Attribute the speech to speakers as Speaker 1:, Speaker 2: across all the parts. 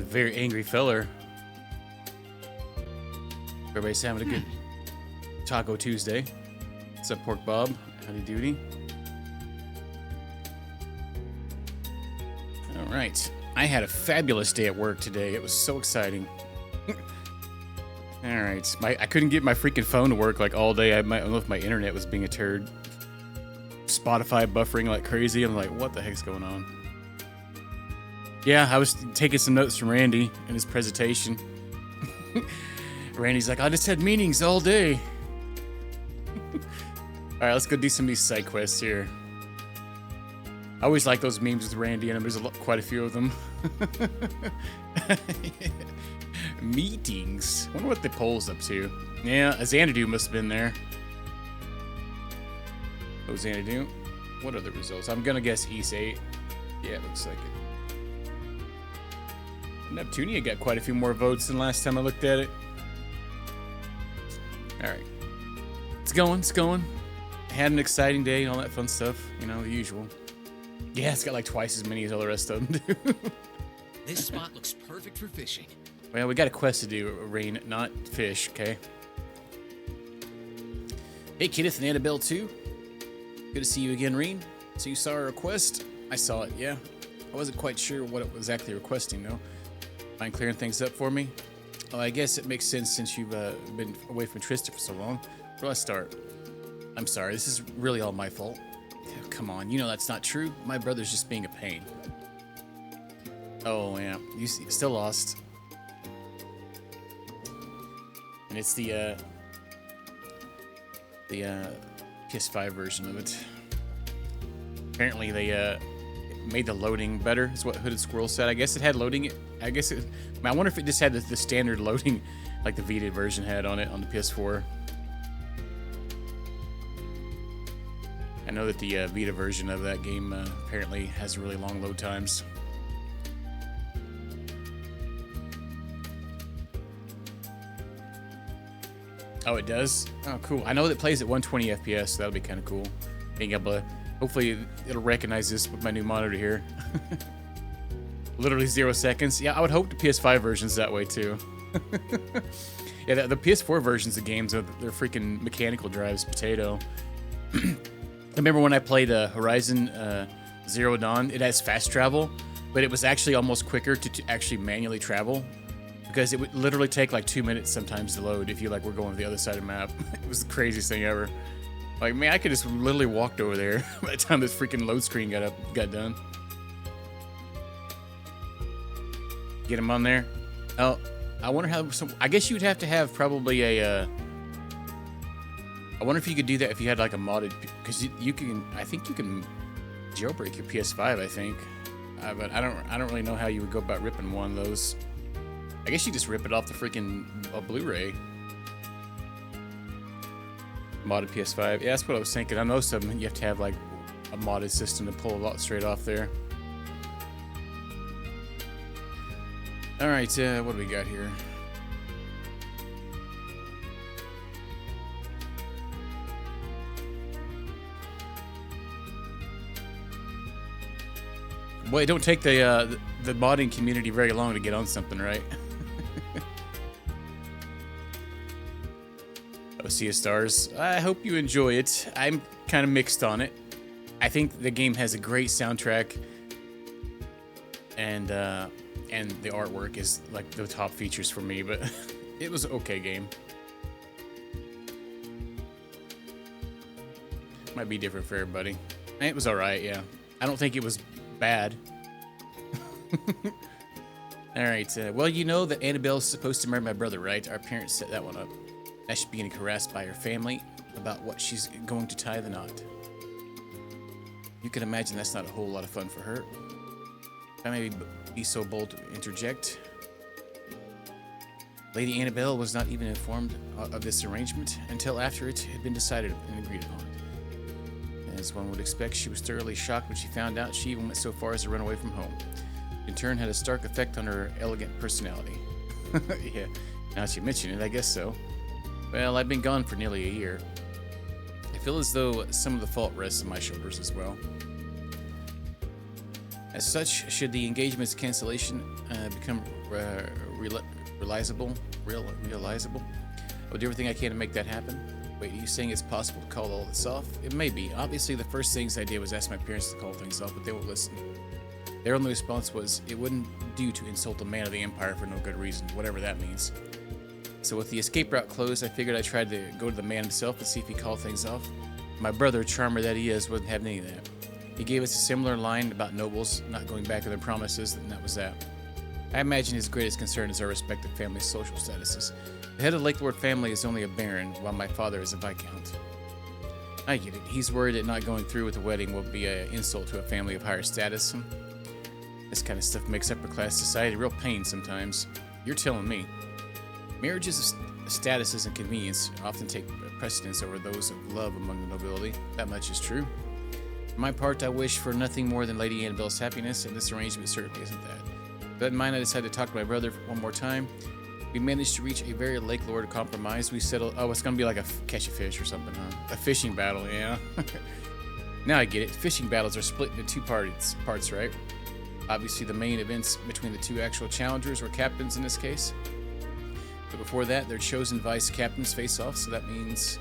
Speaker 1: very angry feller. Everybody's having a good Taco Tuesday. What's up, Pork Bob? Howdy doody. All right. I had a fabulous day at work today. It was so exciting. All right. I couldn't get my freaking phone to work like all day. I don't know if my internet was being a turd. Spotify buffering like crazy. I'm like, what the heck's going on? Yeah, I was taking some notes from Randy in his presentation. Randy's like, I just had meetings all day. All right, let's go do some of these side quests here. I always like those memes with Randy, and there's quite a few of them. Meetings. I wonder what the poll's up to. Yeah, Xanadu must have been there. Oh, Xanadu. What are the results? I'm gonna guess East 8. Yeah, it looks like it. Neptunia got quite a few more votes than last time I looked at it. Alright. It's going. Had an exciting day and all that fun stuff. You know, the usual. Yeah, it's got like twice as many as all the rest of them do.
Speaker 2: This spot looks perfect for fishing.
Speaker 1: Well, we got a quest to do, Rain, not fish, okay? Hey, Kenneth and Annabelle, too. Good to see you again, Reen. So you saw our request? I saw it, yeah. I wasn't quite sure what it was exactly requesting, though. Mind clearing things up for me? Oh, I guess it makes sense since you've been away from Trista for so long. Where do I start? I'm sorry, this is really all my fault. Oh, come on, you know that's not true. My brother's just being a pain. Oh, yeah. You still lost. And it's the PS5 version of it. Apparently they made the loading better, is what Hooded Squirrel said. I guess it had loading. I wonder if it just had the standard loading like the Vita version had on it on the PS4. I know that the Vita version of that game apparently has really long load times. Oh, it does? Oh, cool. I know that it plays at 120 FPS, so that'll be kind of cool. Being able to, hopefully it'll recognize this with my new monitor here. Literally 0 seconds. Yeah, I would hope the PS5 version's that way too. Yeah, the PS4 versions of games, they're freaking mechanical drives, potato. I remember when I played Horizon Zero Dawn, it has fast travel, but it was actually almost quicker to actually manually travel. Because it would literally take like 2 minutes sometimes to load if you like were going to the other side of the map. It was the craziest thing ever. Like, man, I could just literally walked over there by the time this freaking load screen got done. Get him on there. Oh, I wonder how I guess you'd have to have probably a I wonder if you could do that if you had like a modded, because you can. I think you can jailbreak your PS5. I think, but I don't really know how you would go about ripping one of those. I guess you just rip it off the freaking Blu-ray. Modded PS5. Yeah, that's what I was thinking. I know some you have to have like a modded system to pull a lot straight off there. All right, what do we got here? Boy, it don't take the modding community very long to get on something, right? Sea of Stars. I hope you enjoy it. I'm kind of mixed on it. I think the game has a great soundtrack, and the artwork is like the top features for me. But it was an okay game. Might be different for everybody. It was all right. Yeah, I don't think it was bad. All right. Well, you know that Annabelle's supposed to marry my brother, right? Our parents set that one up. Now she's being harassed by her family about what she's going to tie the knot. You can imagine that's not a whole lot of fun for her. If I may be so bold to interject. Lady Annabelle was not even informed of this arrangement until after it had been decided and agreed upon. As one would expect, she was thoroughly shocked when she found out. She even went so far as to run away from home. In turn, had a stark effect on her elegant personality. Yeah, now that you mention it, I guess so. Well, I've been gone for nearly a year. I feel as though some of the fault rests on my shoulders as well. As such, should the engagement's cancellation become realizable, I'll do everything I can to make that happen. Wait, are you saying it's possible to call all this off? It may be. Obviously, the first things I did was ask my parents to call things off, but they won't listen. Their only response was, it wouldn't do to insult a man of the Empire for no good reason, whatever that means. So with the escape route closed, I figured I tried to go to the man himself and see if he called things off. My brother, charmer that he is, wouldn't have any of that. He gave us a similar line about nobles not going back on their promises, and that was that. I imagine his greatest concern is our respective family's social statuses. The head of the Lake Lord family is only a baron, while my father is a viscount. I get it. He's worried that not going through with the wedding will be an insult to a family of higher status. This kind of stuff makes upper-class society a real pain sometimes. You're telling me. Marriages of statuses and convenience often take precedence over those of love among the nobility. That much is true. For my part, I wish for nothing more than Lady Annabelle's happiness, and this arrangement certainly isn't that. With that in mind, I decided to talk to my brother one more time. We managed to reach a very Lake Lord compromise. We settled... Oh, it's going to be like a catch a fish or something, huh? A fishing battle, yeah. Now I get it. Fishing battles are split into two parts, right? Obviously, the main events between the two actual challengers, or captains in this case. But before that, their chosen vice captains face off, so that means...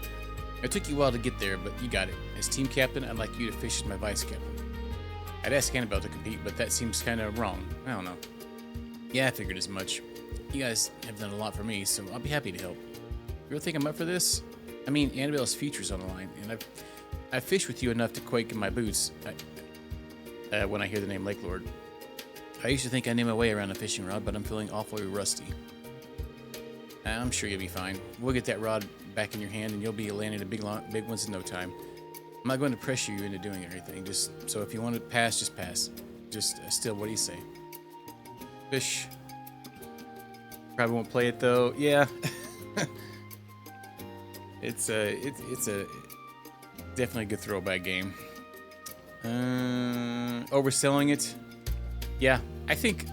Speaker 1: It took you a while to get there, but you got it. As team captain, I'd like you to fish as my vice captain. I'd ask Annabelle to compete, but that seems kind of wrong. I don't know. Yeah, I figured as much. You guys have done a lot for me, so I'll be happy to help. You really think I'm up for this? I mean, Annabelle's future's on the line, and I've fished with you enough to quake in my boots when I hear the name Lake Lord. I used to think I knew my way around a fishing rod, but I'm feeling awfully rusty. I'm sure you'll be fine. We'll get that rod back in your hand, and you'll be landing the big ones in no time. I'm not going to pressure you into doing anything. Just so if you want to pass, just pass. Just still, what do you say? Fish. Probably won't play it though. Yeah. it's definitely a good throwback game. Overselling it. Yeah, I think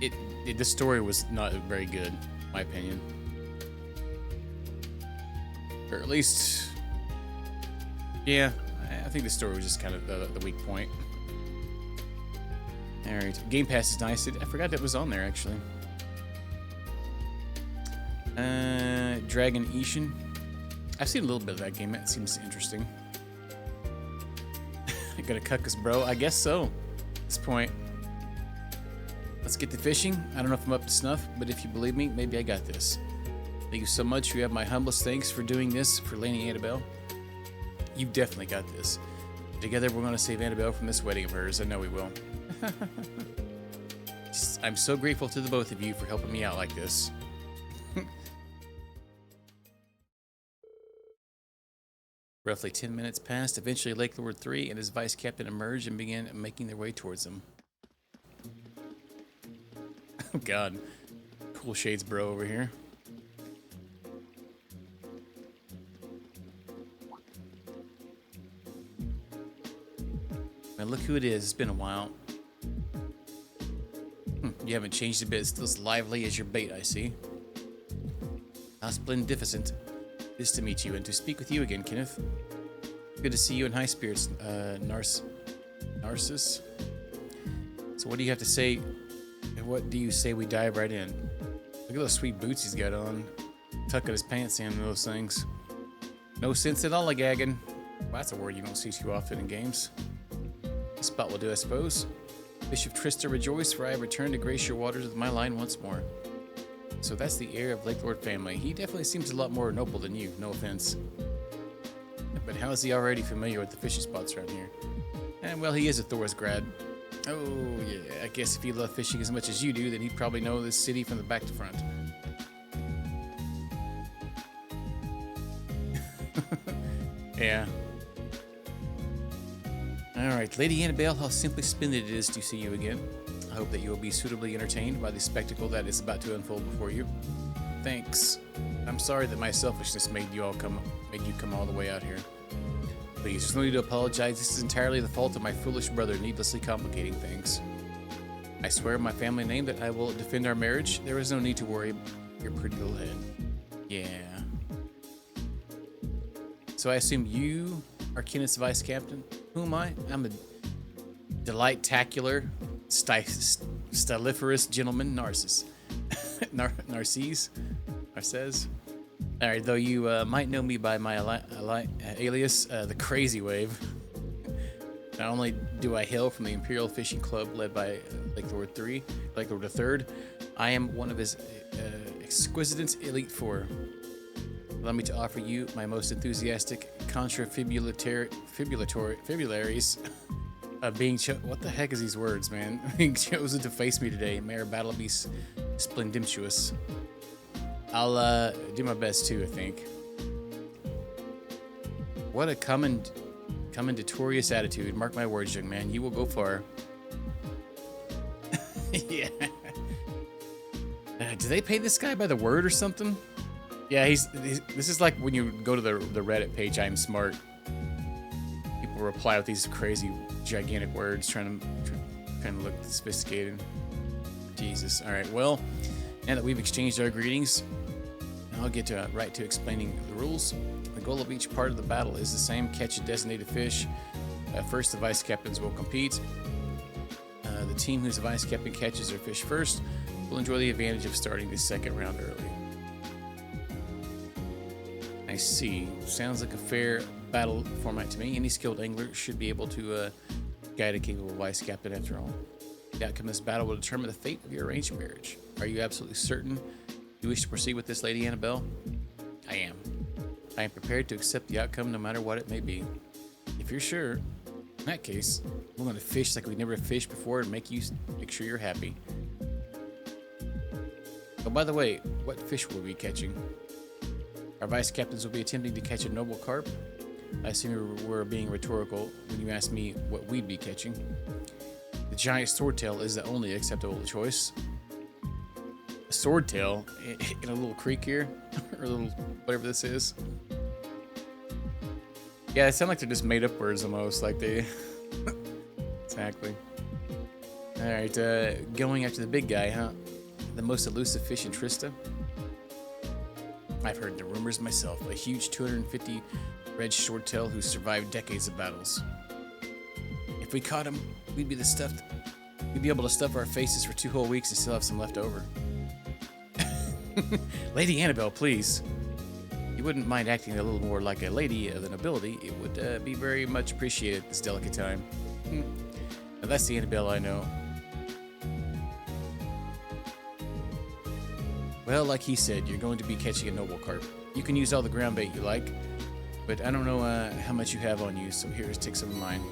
Speaker 1: the story was not very good, in my opinion. Or at least, yeah, I think the story was just kind of the weak point. All right, Game Pass is nice. I forgot that was on there actually. Dragon Ishin. I've seen a little bit of that game. That seems interesting. You gonna cuck us, bro? I guess so. At this point. Let's get to fishing. I don't know if I'm up to snuff, but if you believe me, maybe I got this. Thank you so much. You have my humblest thanks for doing this for Lady Annabelle. You've definitely got this. Together, we're going to save Annabelle from this wedding of hers. I know we will. I'm so grateful to the both of you for helping me out like this. Roughly 10 minutes passed. Eventually, Lake Lord 3 and his vice captain emerged and began making their way towards him. Oh, God. Cool shades, bro, over here. Man, look who it is. It's been a while. You haven't changed a bit. Still as lively as your bait, I see. How splendificent. It is to meet you and to speak with you again, Kenneth. Good to see you in high spirits, Narcissus. So what do you have to say? What do you say we dive right in? Look at those sweet boots he's got on. Tucking his pants in those things. No sense at all, gagging. Well, that's a word you don't see too often in games. This spot will do, I suppose. Fish of Trista, rejoice, for I have returned to grace your waters with my line once more. So that's the heir of Lake Lord family. He definitely seems a lot more noble than you, no offense. But how is he already familiar with the fishing spots around here? And well, he is a Thor's grad. Oh, yeah, I guess if he loved fishing as much as you do, then he'd probably know this city from the back to front. Yeah. Alright, Lady Annabelle, how simply splendid it is to see you again. I hope that you will be suitably entertained by the spectacle that is about to unfold before you. Thanks. I'm sorry that my selfishness made you come all the way out here. Please, there's no need to apologize. This is entirely the fault of my foolish brother needlessly complicating things. I swear on my family name that I will defend our marriage. There is no need to worry your pretty little head. Yeah. So I assume you are Kenneth's vice captain? Who am I? I'm a delight-tacular styliferous gentleman, Narcissus. Narcisse. All right, though you might know me by my alias, the Crazy Wave. Not only do I hail from the Imperial Fishing Club led by Lake Lord III, I am one of his exquisite Elite Four. Allow me to offer you my most enthusiastic contrafibularies of being what the heck is these words, man? Being chosen to face me today. Mayor Battleby Splendimtuous. I'll do my best too, I think. What a commendatorious attitude. Mark my words, young man. You will go far. Yeah. Do they pay this guy by the word or something? Yeah, this is like when you go to the Reddit page, I'm smart. People reply with these crazy, gigantic words, trying to look sophisticated. Jesus. All right. Well, now that we've exchanged our greetings, I'll get right to explaining the rules. The goal of each part of the battle is the same: catch a designated fish. First, the vice captains will compete. The team whose vice captain catches their fish first will enjoy the advantage of starting the second round early. I see. Sounds like a fair battle format to me. Any skilled angler should be able to guide a capable vice captain after all. The outcome of this battle will determine the fate of your arranged marriage. Are you absolutely certain you wish to proceed with this, Lady Annabelle? I am. I am prepared to accept the outcome no matter what it may be. If you're sure, in that case, we're going to fish like we never fished before and make sure you're happy. Oh, by the way, what fish will we be catching? Our vice captains will be attempting to catch a noble carp. I assume we're being rhetorical when you ask me what we'd be catching. The giant swordtail is the only acceptable choice. A swordtail in a little creek here, or a little whatever this is. Yeah, they sound like they're just made up words almost, like they. Exactly. All right, going after the big guy, huh? The most elusive fish in Trista. I've heard the rumors myself. A huge 250 red swordtail who survived decades of battles. If we caught him, we'd be able to stuff our faces for 2 whole weeks and still have some left over. Lady Annabelle, please. You wouldn't mind acting a little more like a lady of the nobility. It would be very much appreciated at this delicate time. Now that's the Annabelle I know. Well, like he said, you're going to be catching a noble carp. You can use all the ground bait you like, but I don't know how much you have on you, so here, take some of mine.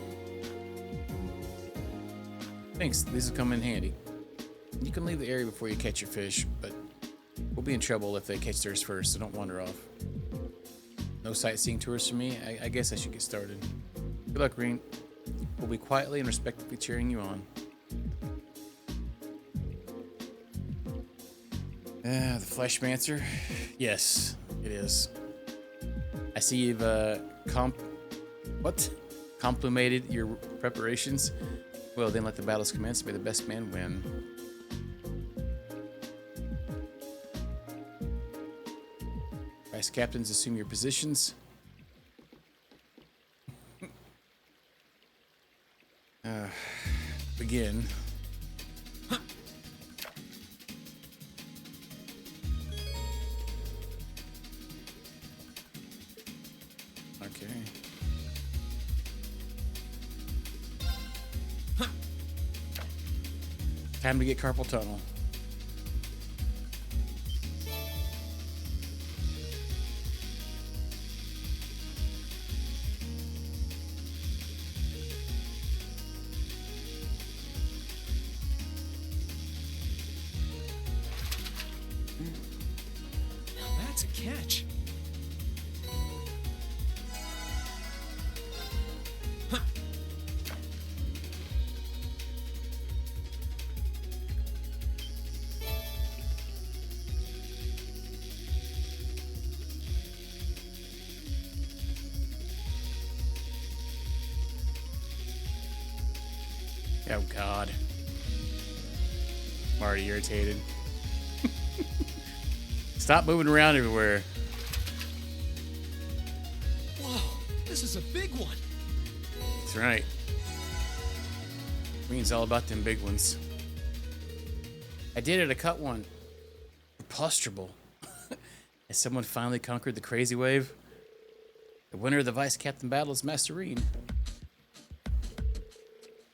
Speaker 1: Thanks, these will come in handy. You can leave the area before you catch your fish, but we'll be in trouble if they catch theirs first, so don't wander off. No sightseeing tours for me? I guess I should get started. Good luck, Green. We'll be quietly and respectfully cheering you on. The Fleshmancer. Yes, it is. I see you've complimented your preparations. Well, then let the battles commence. May the best man win. Vice captains, assume your positions. Begin. Okay. Time to get carpal tunnel.
Speaker 2: Now that's a catch.
Speaker 1: Oh, God. I'm already irritated. Stop moving around everywhere.
Speaker 2: Whoa, this is a big one.
Speaker 1: That's right. Green's all about them big ones. I did it, I caught one. Preposterable. Has someone finally conquered the crazy wave? The winner of the vice captain battle is Master Reen.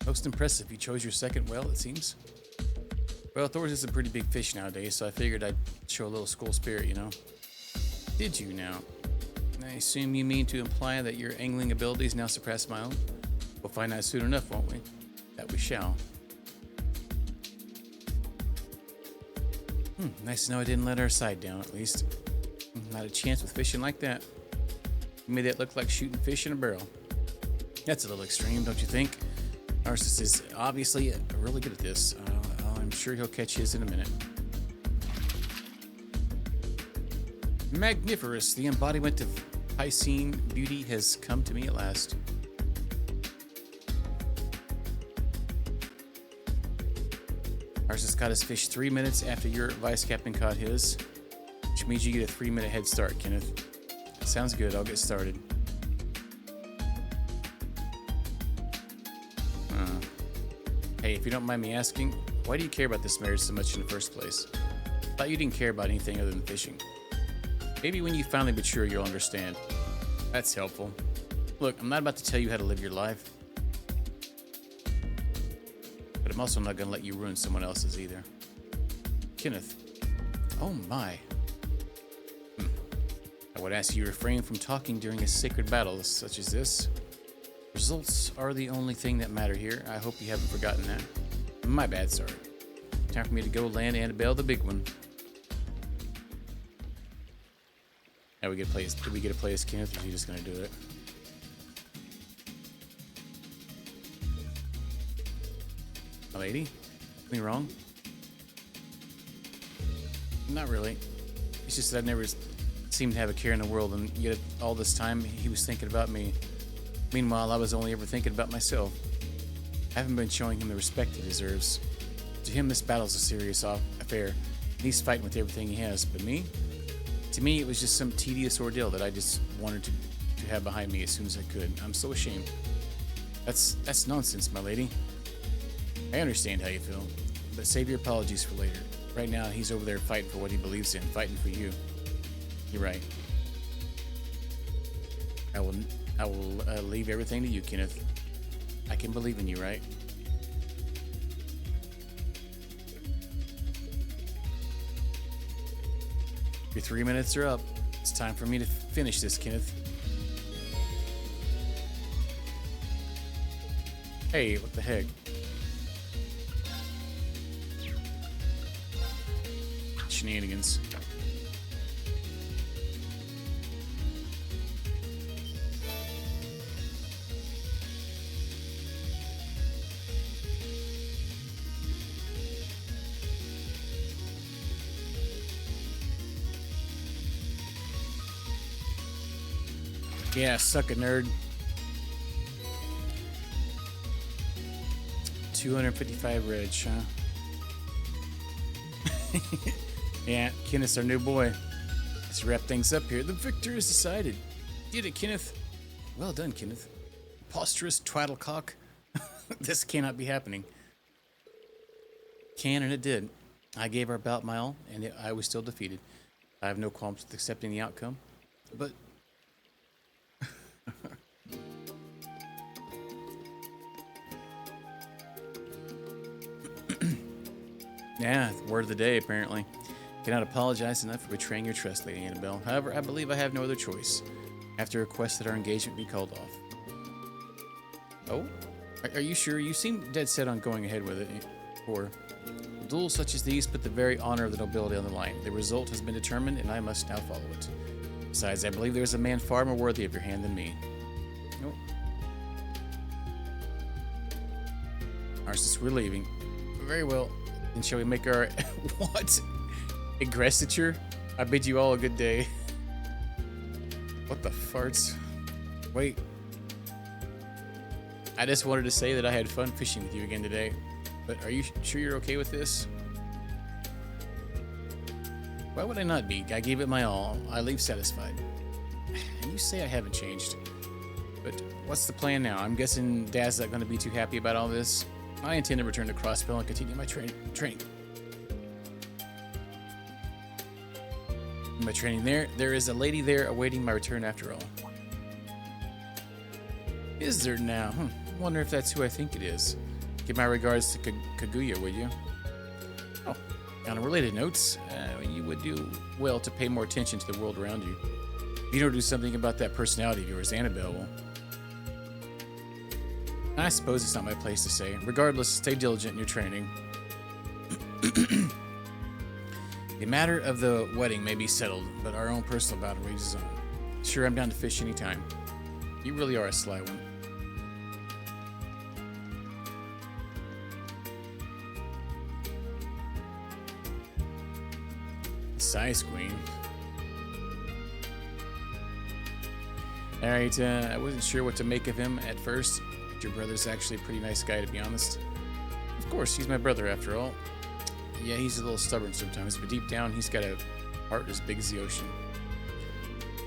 Speaker 1: Most impressive. You chose your second well, it seems. Well, Thor's is a pretty big fish nowadays, so I figured I'd show a little school spirit, you know. Did you now? I assume you mean to imply that your angling abilities now surpass my own? We'll find out soon enough, won't we? That we shall. Nice to know I didn't let our side down, at least. Not a chance with fishing like that. You made that look like shooting fish in a barrel. That's a little extreme, don't you think? Narcissus is obviously really good at this. I'm sure he'll catch his in a minute. Magniferous, the embodiment of Piscine beauty has come to me at last. Narcissus caught his fish 3 minutes after your vice captain caught his, which means you get a 3-minute head start, Kenneth. Sounds good, I'll get started. Hey, if you don't mind me asking, why do you care about this marriage so much in the first place? I thought you didn't care about anything other than fishing. Maybe when you finally mature, you'll understand. That's helpful. Look, I'm not about to tell you how to live your life. But I'm also not going to let you ruin someone else's either. Kenneth. Oh my. I would ask you to refrain from talking during a sacred battle such as this. Results are the only thing that matter here. I hope you haven't forgotten that. My bad, sorry. Time for me to go land Annabelle the big one. Now we get to play as, did we get to play as Kenneth, or is he just gonna do it? A lady? Something wrong? Not really. It's just that I've never seemed to have a care in the world, and yet all this time he was thinking about me. Meanwhile, I was only ever thinking about myself. I haven't been showing him the respect he deserves. To him, this battle's a serious affair, and he's fighting with everything he has. But me? To me, it was just some tedious ordeal that I just wanted to have behind me as soon as I could. I'm so ashamed. That's nonsense, my lady. I understand how you feel, but save your apologies for later. Right now, he's over there fighting for what he believes in, fighting for you. You're right. I will leave everything to you, Kenneth. I can believe in you, right? Your 3 minutes are up. It's time for me to finish this, Kenneth. Hey, what the heck? Shenanigans. Yeah, suck it, nerd. 255 reg, huh? Yeah, Kenneth's our new boy. Let's wrap things up here. The victor is decided. Did it, Kenneth. Well done, Kenneth. Preposterous twaddlecock. This cannot be happening. Can, and it did. I gave our bout my all, and I was still defeated. I have no qualms with accepting the outcome, but yeah, word of the day, apparently. Cannot apologize enough for betraying your trust, Lady Annabelle. However, I believe I have no other choice. I have to request that our engagement be called off. Oh? Are you sure? You seem dead set on going ahead with it. Or duels such as these put the very honor of the nobility on the line. The result has been determined, and I must now follow it. Besides, I believe there is a man far more worthy of your hand than me. Nope. Narcissus, we're leaving. Very well. Then shall we make our... What? Aggressiture? I bid you all a good day. What the farts? Wait. I just wanted to say that I had fun fishing with you again today. But are you sure you're okay with this? Why would I not be? I gave it my all. I leave satisfied. And you say I haven't changed. But what's the plan now? I'm guessing Dad's not going to be too happy about all this. I intend to return to Crossbell and continue my training. My training there. There is a lady there awaiting my return after all. Is there now? Wonder if that's who I think it is. Give my regards to Kaguya, would you? Oh, on a related note, you would do well to pay more attention to the world around you. If you don't do something about that personality of yours, Annabelle will. I suppose it's not my place to say. Regardless, stay diligent in your training. The matter of the wedding may be settled, but our own personal battle rages on. Sure, I'm down to fish anytime. You really are a sly one. Size queen. Alright, I wasn't sure what to make of him at first. But your brother's actually a pretty nice guy, to be honest. Of course, he's my brother after all. Yeah, he's a little stubborn sometimes, but deep down, he's got a heart as big as the ocean.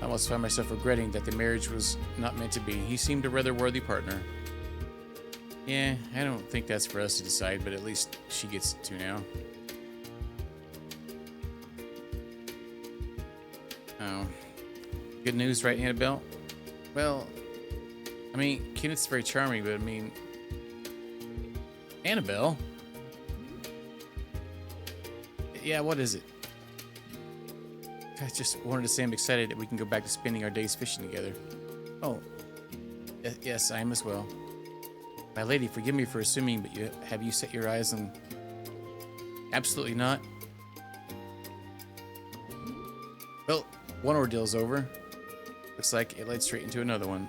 Speaker 1: I almost find myself regretting that the marriage was not meant to be. He seemed a rather worthy partner. Yeah, I don't think that's for us to decide, but at least she gets to now. Oh. Good news, right, Annabelle? Well, I mean, Kenneth's very charming, but I mean... Annabelle? Yeah, what is it? I just wanted to say I'm excited that we can go back to spending our days fishing together. Oh. Yes, I am as well. My lady, forgive me for assuming, but have you set your eyes on... Absolutely not. Well, one ordeal's over. Looks like it led straight into another one.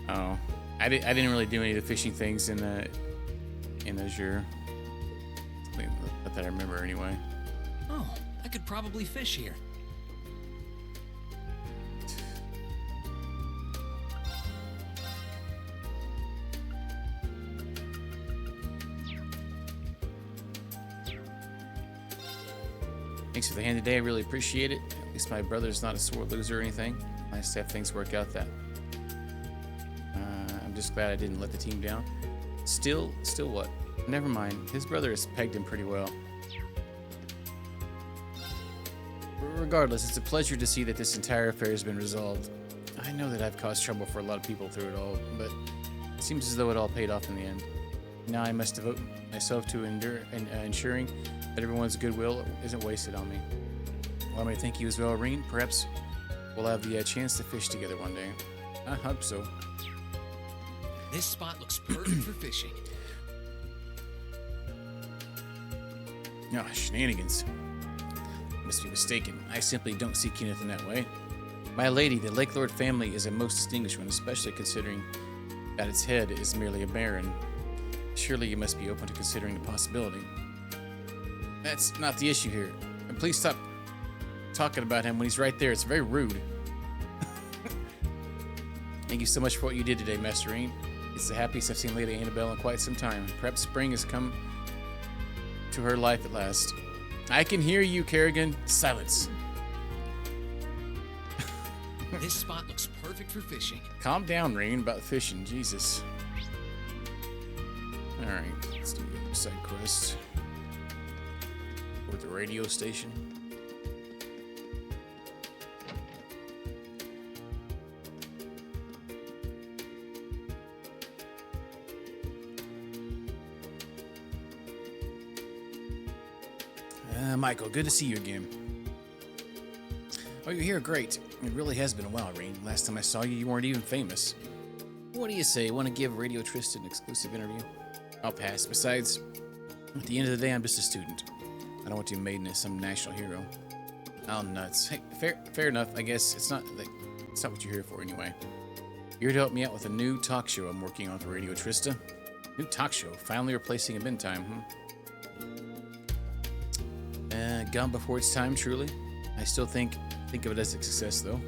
Speaker 1: Oh. I didn't really do any of the fishing things in Azure. Not that I remember anyway.
Speaker 2: Oh, I could probably fish here.
Speaker 1: Thanks for the hand today. I really appreciate it. At least my brother's not a sore loser or anything. Nice to have things work out that. I'm just glad I didn't let the team down. Still what? Never mind. His brother has pegged him pretty well. Regardless, it's a pleasure to see that this entire affair has been resolved. I know that I've caused trouble for a lot of people through it all, but it seems as though it all paid off in the end. Now I must devote myself to ensuring that everyone's goodwill isn't wasted on me. Well, I may thank you as well, Reen. Perhaps we'll have the chance to fish together one day. I hope so.
Speaker 2: This spot looks perfect for fishing.
Speaker 1: Oh, shenanigans. Must be mistaken. I simply don't see Kenneth in that way. My lady, the Lake Lord family is a most distinguished one, especially considering that its head is merely a baron. Surely you must be open to considering the possibility. That's not the issue here. And please stop talking about him when he's right there. It's very rude. Thank you so much for what you did today, Master Reen. It's the happiest I've seen Lady Annabelle in quite some time. Perhaps spring has come to her life at last. I can hear you, Kerrigan. Silence.
Speaker 2: This spot looks perfect for fishing.
Speaker 1: Calm down, Reen, about fishing. Jesus. Alright, let's do the other side quest. Or the radio station. Michael, good to see you again. Oh, you're here? Great. It really has been a while, Reen. Last time I saw you, you weren't even famous. What do you say? Want to give Radio Tristan an exclusive interview? I'll pass. Besides, at the end of the day, I'm just a student. I don't want to be made into some national hero. Oh, nuts. Hey, fair enough. I guess it's not what you're here for anyway. You're here to help me out with a new talk show I'm working on for Radio Trista. New talk show, finally replacing a bin time, Gone before its time, truly. I still think of it as a success, though.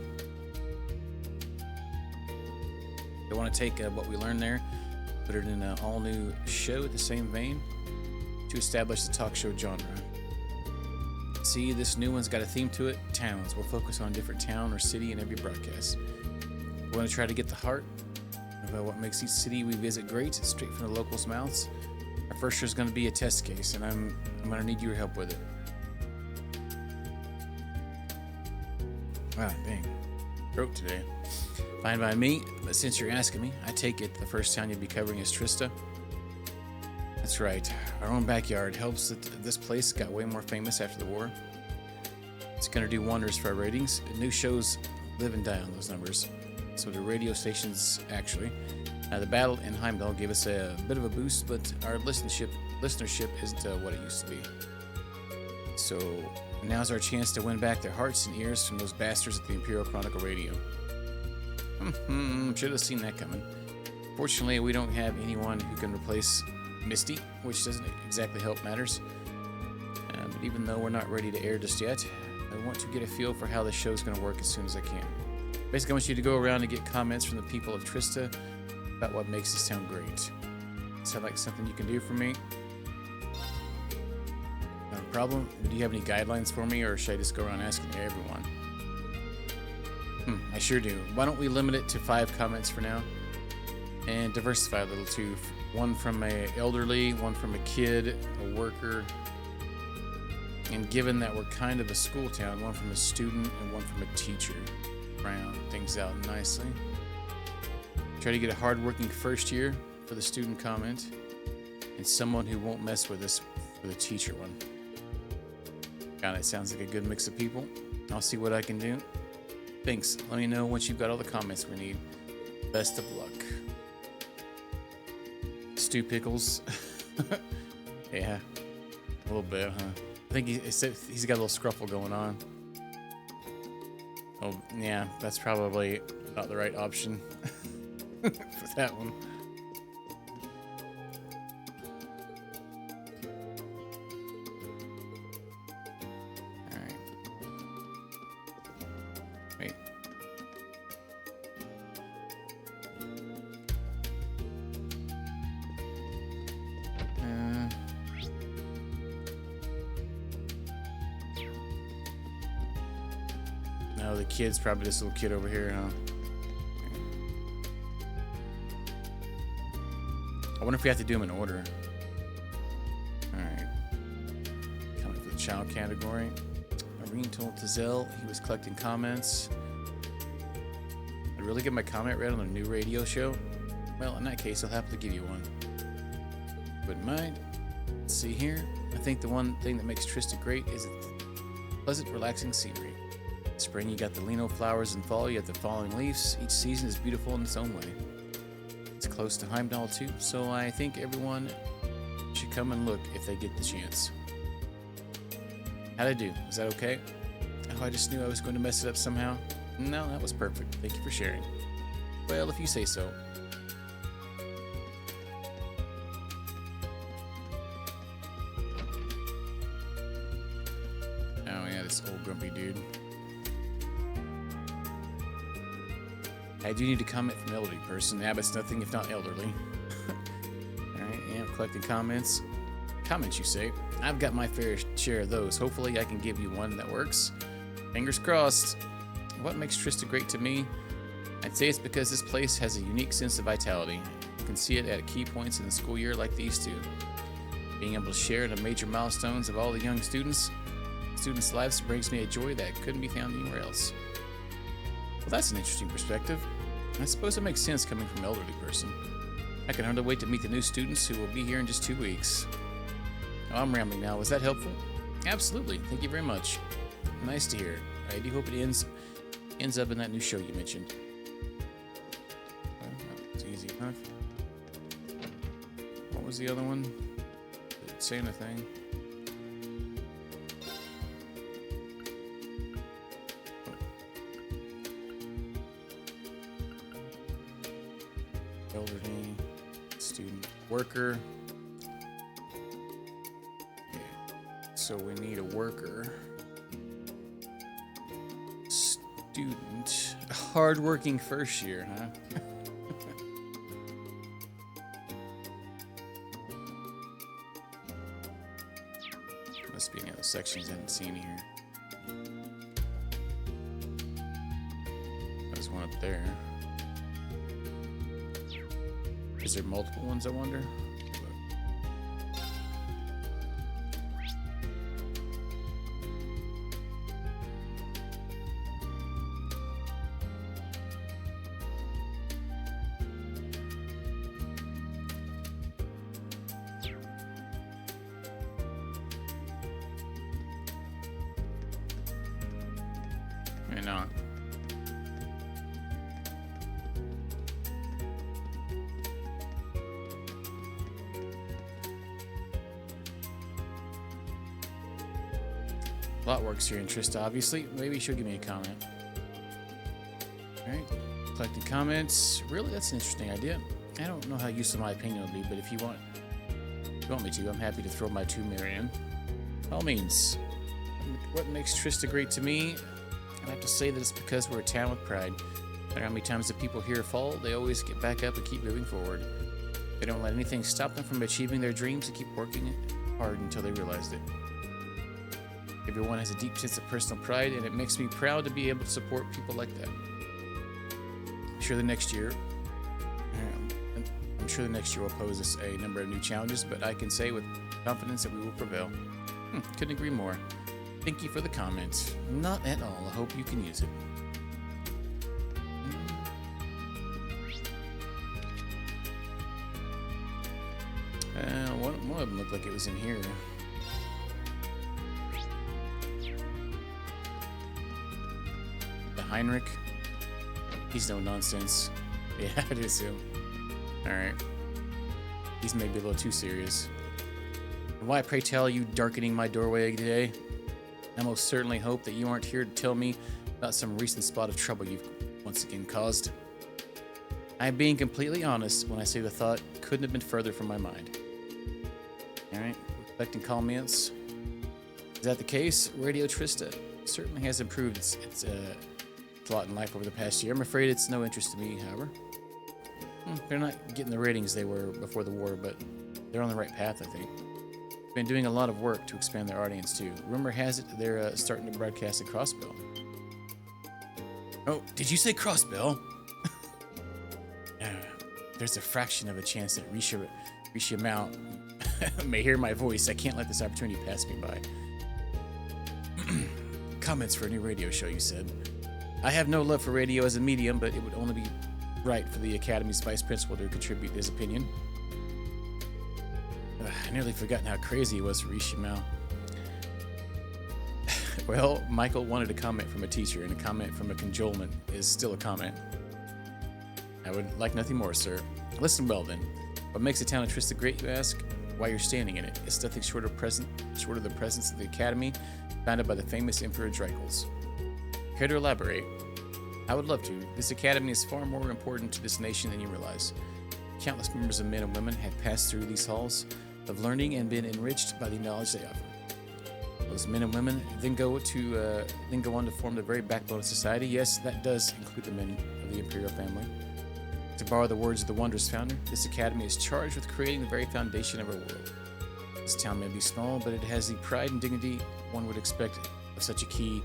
Speaker 1: I want to take what we learned there, put it in an all-new show at the same vein to establish the talk show genre. See, this new one's got a theme to it. Towns. We'll focus on a different town or city in every broadcast. We want to try to get the heart about what makes each city we visit great, straight from the locals' mouths. Our first show is going to be a test case, and I'm going to need your help with it. Ah, dang. Throat today. Fine by me, but since you're asking me, I take it the first town you'll be covering is Trista. That's right. Our own backyard helps that this place got way more famous after the war. It's going to do wonders for our ratings. New shows live and die on those numbers. So do radio stations, actually. The battle in Heimdall gave us a bit of a boost, but our listenership isn't what it used to be. So now's our chance to win back their hearts and ears from those bastards at the Imperial Chronicle Radio. Should have seen that coming. Fortunately, we don't have anyone who can replace Misty, which doesn't exactly help matters. But even though we're not ready to air just yet, I want to get a feel for how the show's going to work as soon as I can. Basically, I want you to go around and get comments from the people of Trista about what makes this town great. Sound like something you can do for me? Not a problem. But do you have any guidelines for me, or should I just go around asking everyone? I sure do. Why don't we limit it to 5 comments for now? And diversify a little too. One from an elderly, one from a kid, a worker. And given that we're kind of a school town, one from a student and one from a teacher. Round things out nicely. Try to get a hard-working first year for the student comment, and someone who won't mess with us for the teacher one. God, it sounds like a good mix of people. I'll see what I can do. Thanks. Let me know once you've got all the comments we need. Best of luck. Stew Pickles. Yeah, a little bit, huh? I think he's got a little scruffle going on. Oh, yeah, that's probably not the right option for that one. Alright. Wait. No, the kid's probably this little kid over here, huh? I wonder if we have to do them in order. Alright. Coming for the child category. Irene told Tazelle he was collecting comments. I'd really get my comment read on a new radio show? Well, in that case, I'll happily give you one. Wouldn't mind. Let's see here. I think the one thing that makes Trista great is its pleasant, relaxing scenery. Spring, you got the lino flowers, and fall, you got the falling leaves. Each season is beautiful in its own way. It's close to Heimdall, too, so I think everyone should come and look if they get the chance. How'd I do? Is that okay? Oh, I just knew I was going to mess it up somehow. No, that was perfect. Thank you for sharing. Well, if you say so. Oh, yeah, this old grumpy dude. I do need a comment from an elderly person. Yeah, but it's nothing if not elderly. Alright, yeah, collecting comments. Comments, you say? I've got my fair share of those. Hopefully I can give you one that works. Fingers crossed. What makes Trista great to me? I'd say it's because this place has a unique sense of vitality. You can see it at key points in the school year like these two. Being able to share in the major milestones of all the young students' lives brings me a joy that couldn't be found anywhere else. Well, that's an interesting perspective. I suppose it makes sense coming from an elderly person. I can hardly wait to meet the new students who will be here in just 2 weeks. Oh, I'm rambling now. Was that helpful? Absolutely. Thank you very much. Nice to hear. I do hope it ends up in that new show you mentioned. Well, it's easy enough. What was the other one? Did it say anything? Elderly, student, worker. Okay. So we need a worker. Student. Hard-working first year, huh? Must be any other sections I haven't seen here. There's one up there. Is there multiple ones, I wonder? Maybe not. A lot works your interest, obviously. Maybe she'll give me a comment. Alright, collecting comments. Really, that's an interesting idea. I don't know how useful my opinion will be, but if you want me to, I'm happy to throw my 2 mirror in. By all means. What makes Trista great to me? I have to say that it's because we're a town with pride. No matter how many times the people here fall, they always get back up and keep moving forward. They don't let anything stop them from achieving their dreams and keep working hard until they realize it. Everyone has a deep sense of personal pride, and it makes me proud to be able to support people like that. I'm sure the next year will pose us a number of new challenges, but I can say with confidence that we will prevail. Couldn't agree more. Thank you for the comment. Not at all. I hope you can use it. One of them looked like it was in here. The Heinrich. He's no nonsense. Yeah, it is him. Alright. He's maybe a little too serious. Why, pray tell, are you darkening my doorway today? I most certainly hope that you aren't here to tell me about some recent spot of trouble you've once again caused. I am being completely honest when I say the thought couldn't have been further from my mind. Alright, collecting comments. Is that the case? Radio Trista certainly has improved its lot in life over the past year. I'm afraid it's no interest to me, however. They're not getting the ratings they were before the war, but they're on the right path, I think. Been doing a lot of work to expand their audience too. Rumor has it they're starting to broadcast at Crossbell. Oh, did you say Crossbell? There's a fraction of a chance that Risha Mao may hear my voice. I can't let this opportunity pass me by. Comments for a new radio show, you said. I have no love for radio as a medium, but it would only be right for the Academy's vice principal to contribute his opinion. I nearly forgotten how crazy he was for Rishi Mao. Well, Michael wanted a comment from a teacher, and a comment from a cajolement is still a comment. I would like nothing more, sir. Listen well, then. What makes the town of Trista great, you ask? Why you're standing in it. It's nothing short of the presence of the Academy, founded by the famous Emperor Dracos. Care to elaborate? I would love to. This Academy is far more important to this nation than you realize. Countless members of men and women have passed through these halls of learning and been enriched by the knowledge they offer. Those men and women then go on to form the very backbone of society. Yes, that does include the men of the imperial family. To borrow the words of the wondrous founder, this Academy is charged with creating the very foundation of our world. This town may be small, but it has the pride and dignity one would expect of such a key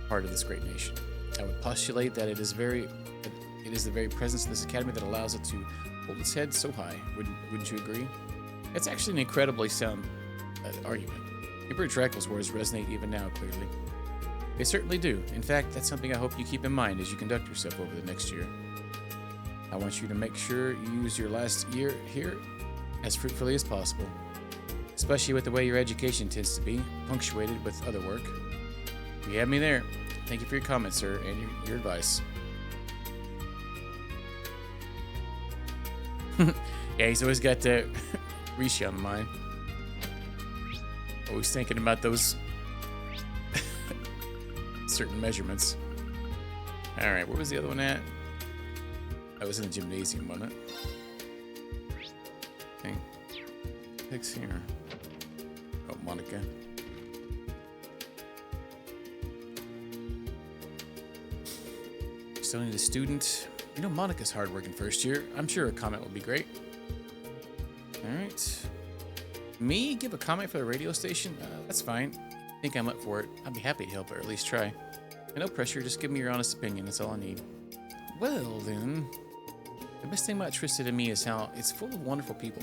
Speaker 1: part of this great nation. I would postulate that it is the very presence of this Academy that allows it to hold its head so high. Wouldn't you agree? It's actually an incredibly sound argument. Emperor Dracos' words resonate even now, clearly. They certainly do. In fact, that's something I hope you keep in mind as you conduct yourself over the next year. I want you to make sure you use your last year here as fruitfully as possible, especially with the way your education tends to be, punctuated with other work. You have me there. Thank you for your comments, sir, and your advice. Yeah, he's always got Rishi on the mind. Always thinking about those certain measurements. Alright, where was the other one at? That was in the gymnasium, wasn't it? Okay. Pics here. Oh, Monica. Still need a student. You know, Monica's hard-working first year. I'm sure a comment will be great. Alright. Me? Give a comment for the radio station? That's fine. I think I'm up for it. I'd be happy to help, or at least try. And no pressure, just give me your honest opinion. That's all I need. Well, then. The best thing about Trista to me is how it's full of wonderful people.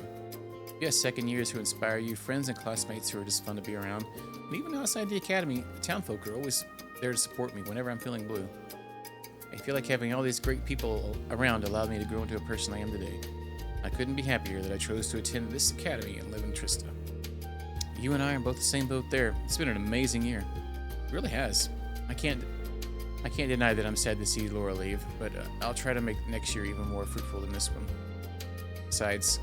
Speaker 1: You have second years who inspire you, friends and classmates who are just fun to be around, and even outside the academy, the town folk are always there to support me whenever I'm feeling blue. I feel like having all these great people around allowed me to grow into a person I am today. I couldn't be happier that I chose to attend this academy and live in Trista. You and I are both the same boat there. It's been an amazing year. It really has. I can't deny that I'm sad to see Laura leave, but I'll try to make next year even more fruitful than this one. Besides,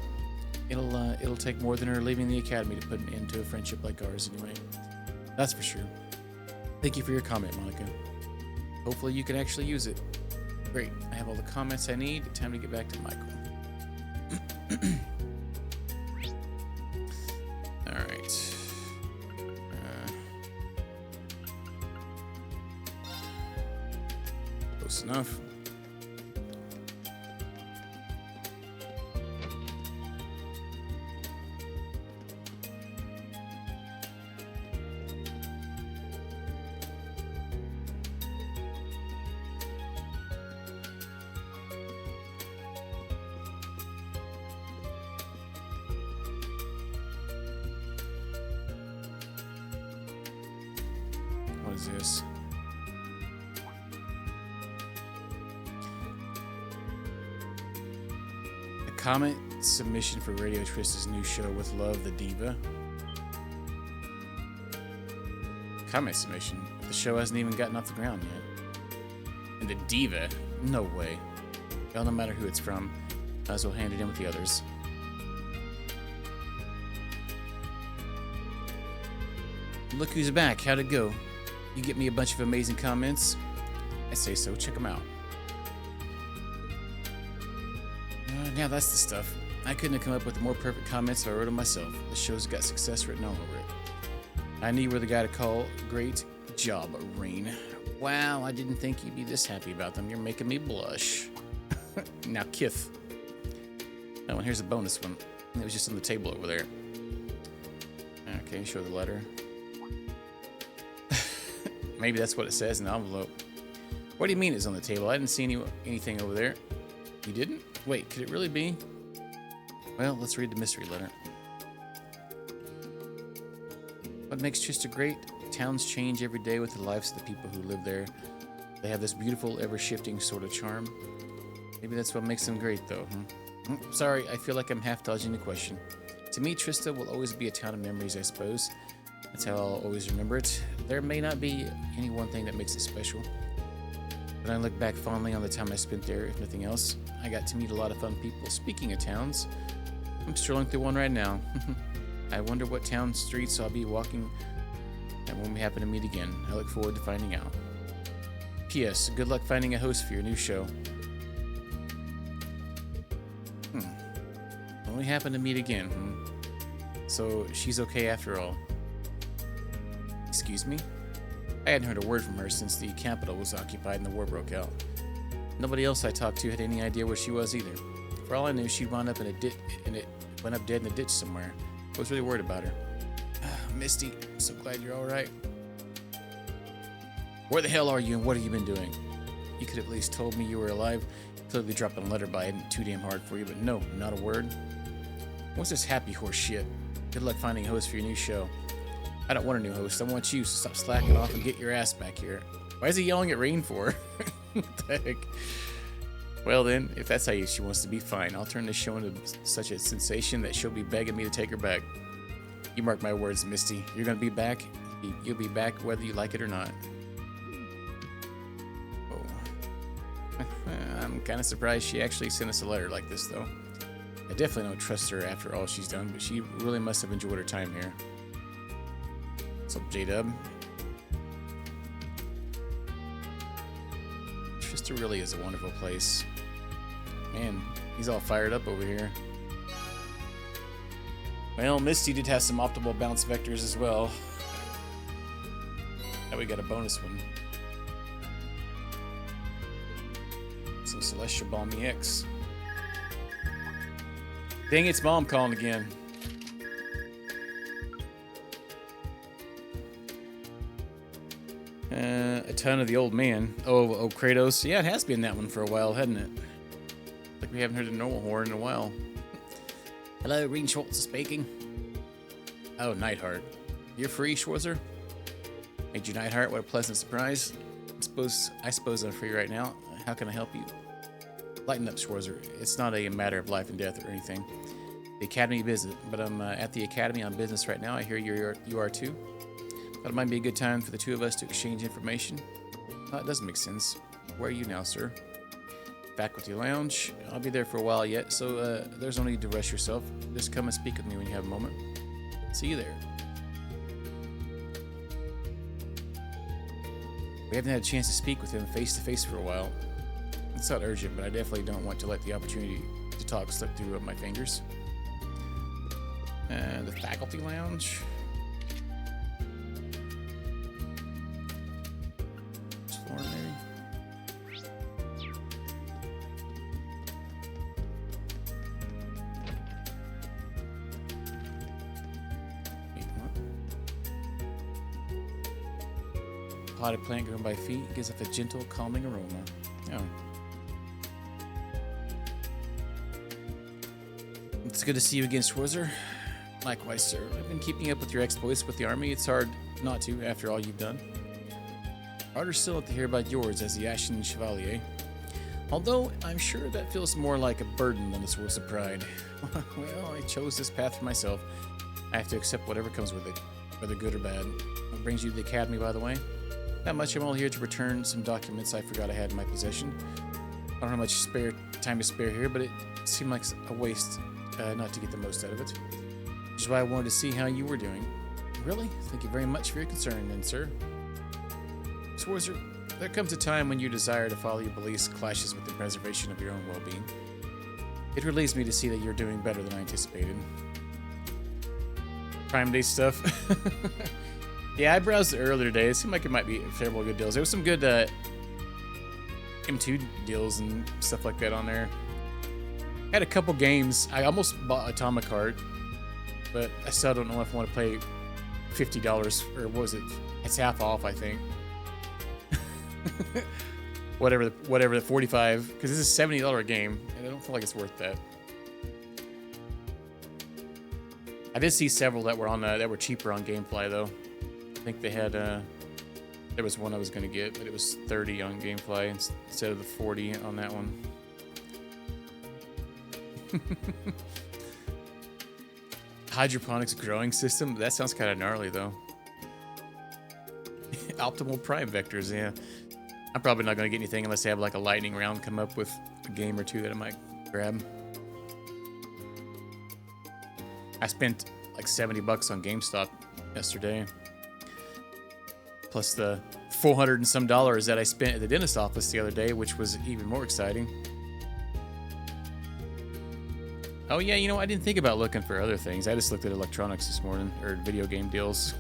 Speaker 1: it'll take more than her leaving the academy to put an end to a friendship like ours anyway. That's for sure. Thank you for your comment, Monica. Hopefully you can actually use it. Great, I have all the comments I need. Time to get back to Michael. Alright. Close enough. What is this? A comment submission for Radio Trista's new show with Love the Diva. Comment submission. The show hasn't even gotten off the ground yet. And the Diva? No way. Well, no matter who it's from, might as well hand it in with the others. Look who's back. How'd it go? You get me a bunch of amazing comments? I say so. Check them out. Now that's the stuff. I couldn't have come up with more perfect comments if I wrote them myself. The show's got success written all over it. I knew you were the guy to call. Great job, Rain. Wow, I didn't think you'd be this happy about them. You're making me blush. Now, Kith. Oh, and here's a bonus one. It was just on the table over there. Okay, show the letter. Maybe that's what it says in the envelope. What do you mean it's on the table? I didn't see anything over there. You didn't? Wait, could it really be? Well, let's read the mystery letter. What makes Trista great? Towns change every day with the lives of the people who live there. They have this beautiful, ever-shifting sort of charm. Maybe that's what makes them great, though. Sorry, I feel like I'm half dodging the question. To me, Trista will always be a town of memories, I suppose. That's how I'll always remember it. There may not be any one thing that makes it special. But I look back fondly on the time I spent there, if nothing else. I got to meet a lot of fun people. Speaking of towns, I'm strolling through one right now. I wonder what town streets I'll be walking and when we happen to meet again. I look forward to finding out. P.S. Good luck finding a host for your new show. When we happen to meet again. So she's okay after all. Excuse me? I hadn't heard a word from her since the capital was occupied and the war broke out. Nobody else I talked to had any idea where she was either. For all I knew, she'd wound up in a ditch, and it went up dead in a ditch somewhere. I was really worried about her. Misty, I'm so glad you're all right. Where the hell are you, and what have you been doing? You could have at least told me you were alive. Clearly dropping a letter by isn't too damn hard for you, but no, not a word. What's this happy horse shit? Good luck finding a host for your new show. I don't want a new host. I want you, so stop slacking off and get your ass back here. Why is he yelling at Rain for? What the heck? Well then, if that's how she wants to be, fine. I'll turn this show into such a sensation that she'll be begging me to take her back. You mark my words, Misty. You're gonna be back. You'll be back whether you like it or not. Oh. I'm kind of surprised she actually sent us a letter like this, though. I definitely don't trust her after all she's done, but she really must have enjoyed her time here. What's up, J-Dub? Trista really is a wonderful place. Man, he's all fired up over here. Well, Misty did have some optimal bounce vectors as well. Now we got a bonus one. Some Celestial Balm EX. Dang, it's Mom calling again. A ton of the old man. Oh, Kratos. Yeah, it has been that one for a while, hasn't it? Like We haven't heard a normal horn in a while. Hello, Reen Schwartz speaking. Oh, Nightheart. You're free, Schwarzer? Made you Nightheart, what a pleasant surprise. I suppose I'm free right now. How can I help you? Lighten up, Schwarzer. It's not a matter of life and death or anything. The Academy visit, but I'm at the Academy on business right now. I hear you are too. Thought it might be a good time for the two of us to exchange information. It doesn't make sense. Where are you now, sir? Faculty Lounge. I'll be there for a while yet, so there's no need to rush yourself. Just come and speak with me when you have a moment. See you there. We haven't had a chance to speak with him face to face for a while. It's not urgent, but I definitely don't want to let the opportunity to talk slip through my fingers. The Faculty Lounge. Floor, maybe. Wait, what? Potted plant grown by feet gives off a gentle, calming aroma. Oh. It's good to see you again, Schwarzer. Likewise, sir. I've been keeping up with your exploits with the army. It's hard not to, after all you've done. Harder still to hear about yours as the Ashen Chevalier. Although, I'm sure that feels more like a burden than a source of pride. Well, I chose this path for myself. I have to accept whatever comes with it, whether good or bad. What brings you to the Academy, by the way? Not much. I'm all here to return some documents I forgot I had in my possession. I don't have much time to spare here, but it seemed like a waste not to get the most out of it. Which is why I wanted to see how you were doing. Really? Thank you very much for your concern, then, sir. Schwarzer, there comes a time when your desire to follow your beliefs clashes with the preservation of your own well-being. It relieves me to see that you're doing better than I anticipated. Prime Day stuff. Yeah, I browsed it earlier today. It seemed like it might be several good deals. There was some good M2 deals and stuff like that on there. Had a couple games. I almost bought Atomic Heart, but I still don't know if I want to pay $50 or what was it? It's half off, I think. whatever the 45, because this is a $70 game, and I don't feel like it's worth that. I did see several that were on that were cheaper on GameFly though. I think they had there was one I was gonna get, but it was 30 on GameFly instead of the 40 on that one. Hydroponics growing system? That sounds kind of gnarly, though. Optimal prime vectors, yeah. I'm probably not going to get anything unless they have like a lightning round come up with a game or two that I might grab. I spent like $70 on GameStop yesterday. Plus the $400 and some that I spent at the dentist office the other day, which was even more exciting. Oh yeah, you know, I didn't think about looking for other things. I just looked at electronics this morning, or video game deals.